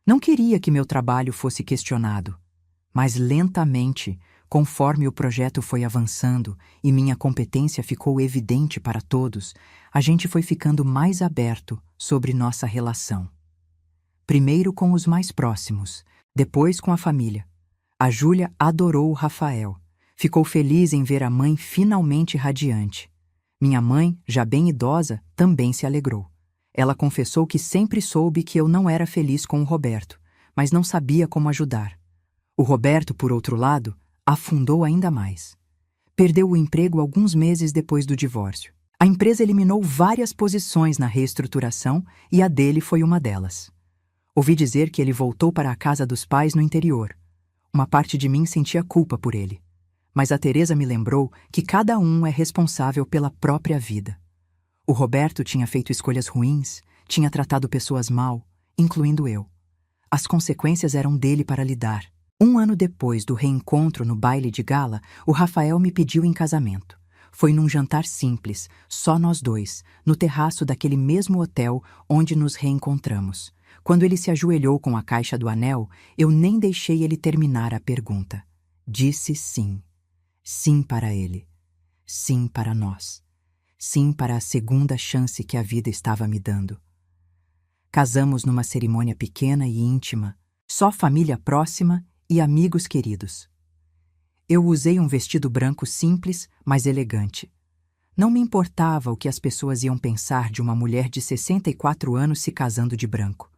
Não queria que meu trabalho fosse questionado, mas lentamente, conforme o projeto foi avançando e minha competência ficou evidente para todos, a gente foi ficando mais aberto sobre nossa relação. Primeiro com os mais próximos, depois com a família. A Júlia adorou o Rafael. Ficou feliz em ver a mãe finalmente radiante. Minha mãe, já bem idosa, também se alegrou. Ela confessou que sempre soube que eu não era feliz com o Roberto, mas não sabia como ajudar. O Roberto, por outro lado, afundou ainda mais. Perdeu o emprego alguns meses depois do divórcio. A empresa eliminou várias posições na reestruturação e a dele foi uma delas. Ouvi dizer que ele voltou para a casa dos pais no interior. Uma parte de mim sentia culpa por ele. Mas a Teresa me lembrou que cada um é responsável pela própria vida. O Roberto tinha feito escolhas ruins, tinha tratado pessoas mal, incluindo eu. As consequências eram dele para lidar. 1 ano depois do reencontro no baile de gala, o Rafael me pediu em casamento. Foi num jantar simples, só nós dois, no terraço daquele mesmo hotel onde nos reencontramos. Quando ele se ajoelhou com a caixa do anel, eu nem deixei ele terminar a pergunta. Disse sim. Sim para ele. Sim para nós. Sim para a segunda chance que a vida estava me dando. Casamos numa cerimônia pequena e íntima, só família próxima e amigos queridos. Eu usei um vestido branco simples, mas elegante. Não me importava o que as pessoas iam pensar de uma mulher de 64 anos se casando de branco.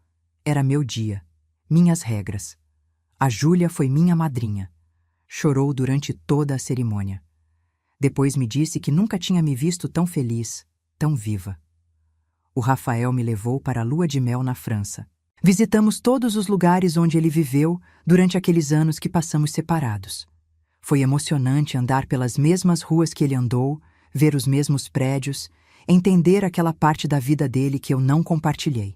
Era meu dia, minhas regras. A Júlia foi minha madrinha. Chorou durante toda a cerimônia. Depois me disse que nunca tinha me visto tão feliz, tão viva. O Rafael me levou para a lua de mel na França. Visitamos todos os lugares onde ele viveu durante aqueles anos que passamos separados. Foi emocionante andar pelas mesmas ruas que ele andou, ver os mesmos prédios, entender aquela parte da vida dele que eu não compartilhei.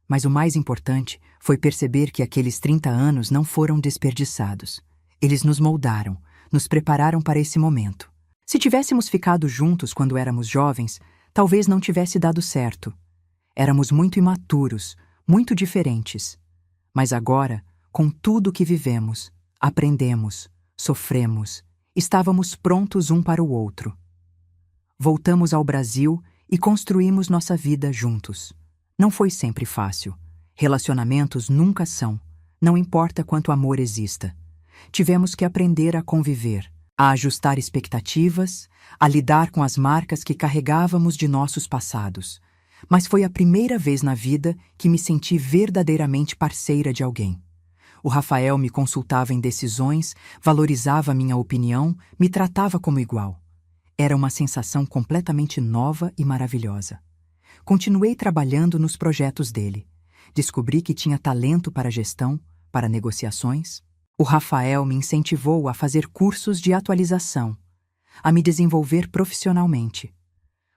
Mas o mais importante foi perceber que aqueles 30 anos não foram desperdiçados. Eles nos moldaram, nos prepararam para esse momento. Se tivéssemos ficado juntos quando éramos jovens, talvez não tivesse dado certo. Éramos muito imaturos, muito diferentes. Mas agora, com tudo o que vivemos, aprendemos, sofremos, estávamos prontos um para o outro. Voltamos ao Brasil e construímos nossa vida juntos. Não foi sempre fácil. Relacionamentos nunca são, não importa quanto amor exista. Tivemos que aprender a conviver, a ajustar expectativas, a lidar com as marcas que carregávamos de nossos passados. Mas foi a primeira vez na vida que me senti verdadeiramente parceira de alguém. O Rafael me consultava em decisões, valorizava minha opinião, me tratava como igual. Era uma sensação completamente nova e maravilhosa. Continuei trabalhando nos projetos dele. Descobri que tinha talento para gestão, para negociações. O Rafael me incentivou a fazer cursos de atualização, a me desenvolver profissionalmente.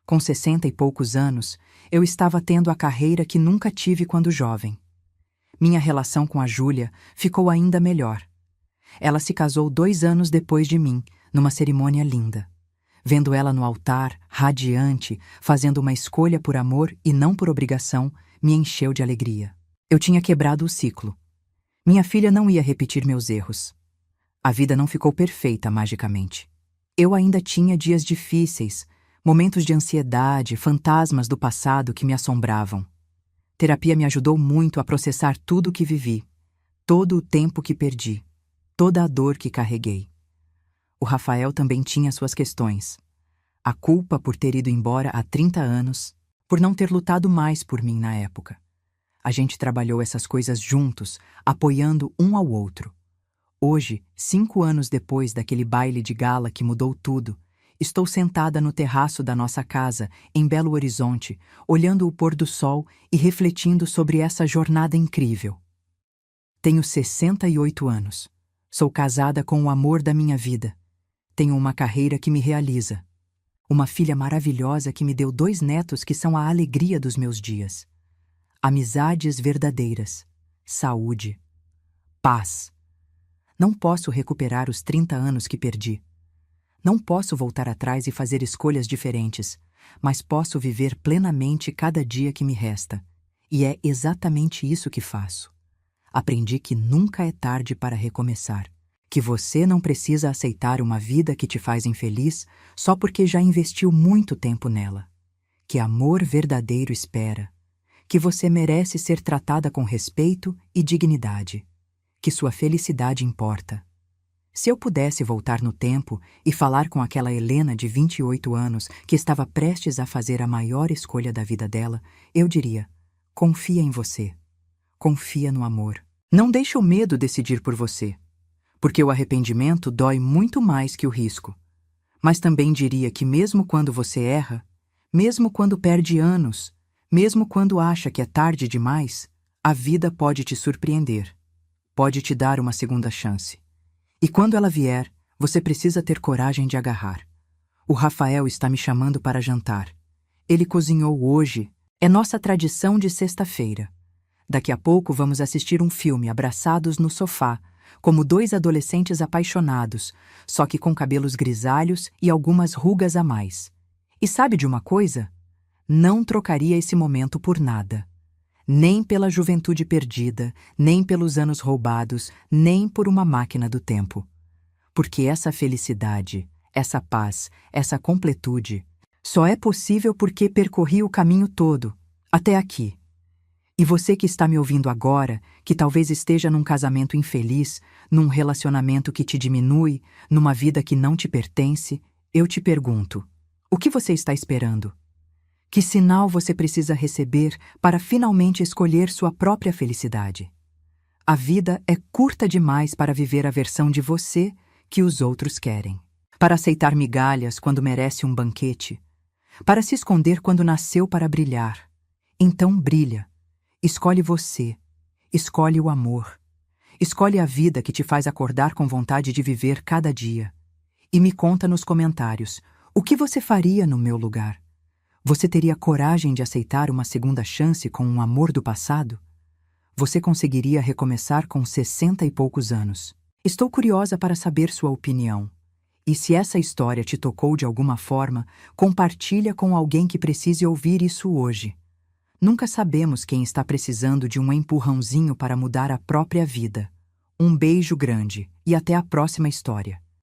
Com 60 e poucos anos, eu estava tendo a carreira que nunca tive quando jovem. Minha relação com a Júlia ficou ainda melhor. Ela se casou 2 anos depois de mim, numa cerimônia linda. Vendo ela no altar, radiante, fazendo uma escolha por amor e não por obrigação, me encheu de alegria. Eu tinha quebrado o ciclo. Minha filha não ia repetir meus erros. A vida não ficou perfeita magicamente. Eu ainda tinha dias difíceis, momentos de ansiedade, fantasmas do passado que me assombravam. Terapia me ajudou muito a processar tudo o que vivi, todo o tempo que perdi, toda a dor que carreguei. O Rafael também tinha suas questões. A culpa por ter ido embora há 30 anos, por não ter lutado mais por mim na época. A gente trabalhou essas coisas juntos, apoiando um ao outro. Hoje, 5 anos depois daquele baile de gala que mudou tudo, estou sentada no terraço da nossa casa, em Belo Horizonte, olhando o pôr do sol e refletindo sobre essa jornada incrível. Tenho 68 anos. Sou casada com o amor da minha vida. Tenho uma carreira que me realiza. Uma filha maravilhosa que me deu 2 netos que são a alegria dos meus dias. Amizades verdadeiras. Saúde. Paz. Não posso recuperar os 30 anos que perdi. Não posso voltar atrás e fazer escolhas diferentes, mas posso viver plenamente cada dia que me resta. E é exatamente isso que faço. Aprendi que nunca é tarde para recomeçar, que você não precisa aceitar uma vida que te faz infeliz só porque já investiu muito tempo nela, que amor verdadeiro espera, que você merece ser tratada com respeito e dignidade, que sua felicidade importa. Se eu pudesse voltar no tempo e falar com aquela Helena de 28 anos que estava prestes a fazer a maior escolha da vida dela, eu diria: confia em você. Confia no amor. Não deixe o medo decidir por você, porque o arrependimento dói muito mais que o risco. Mas também diria que mesmo quando você erra, mesmo quando perde anos, mesmo quando acha que é tarde demais, a vida pode te surpreender, pode te dar uma segunda chance. E quando ela vier, você precisa ter coragem de agarrar. O Rafael está me chamando para jantar. Ele cozinhou hoje. É nossa tradição de sexta-feira. Daqui a pouco vamos assistir um filme abraçados no sofá, como dois adolescentes apaixonados, só que com cabelos grisalhos e algumas rugas a mais. E sabe de uma coisa? Não trocaria esse momento por nada. Nem pela juventude perdida, nem pelos anos roubados, nem por uma máquina do tempo. Porque essa felicidade, essa paz, essa completude, só é possível porque percorri o caminho todo, até aqui. E você que está me ouvindo agora, que talvez esteja num casamento infeliz, num relacionamento que te diminui, numa vida que não te pertence, eu te pergunto: o que você está esperando? Que sinal você precisa receber para finalmente escolher sua própria felicidade? A vida é curta demais para viver a versão de você que os outros querem. Para aceitar migalhas quando merece um banquete. Para se esconder quando nasceu para brilhar. Então brilha. Escolhe você. Escolhe o amor. Escolhe a vida que te faz acordar com vontade de viver cada dia. E me conta nos comentários, o que você faria no meu lugar? Você teria coragem de aceitar uma segunda chance com um amor do passado? Você conseguiria recomeçar com 60 e poucos anos? Estou curiosa para saber sua opinião. E se essa história te tocou de alguma forma, compartilha com alguém que precise ouvir isso hoje. Nunca sabemos quem está precisando de um empurrãozinho para mudar a própria vida. Um beijo grande e até a próxima história.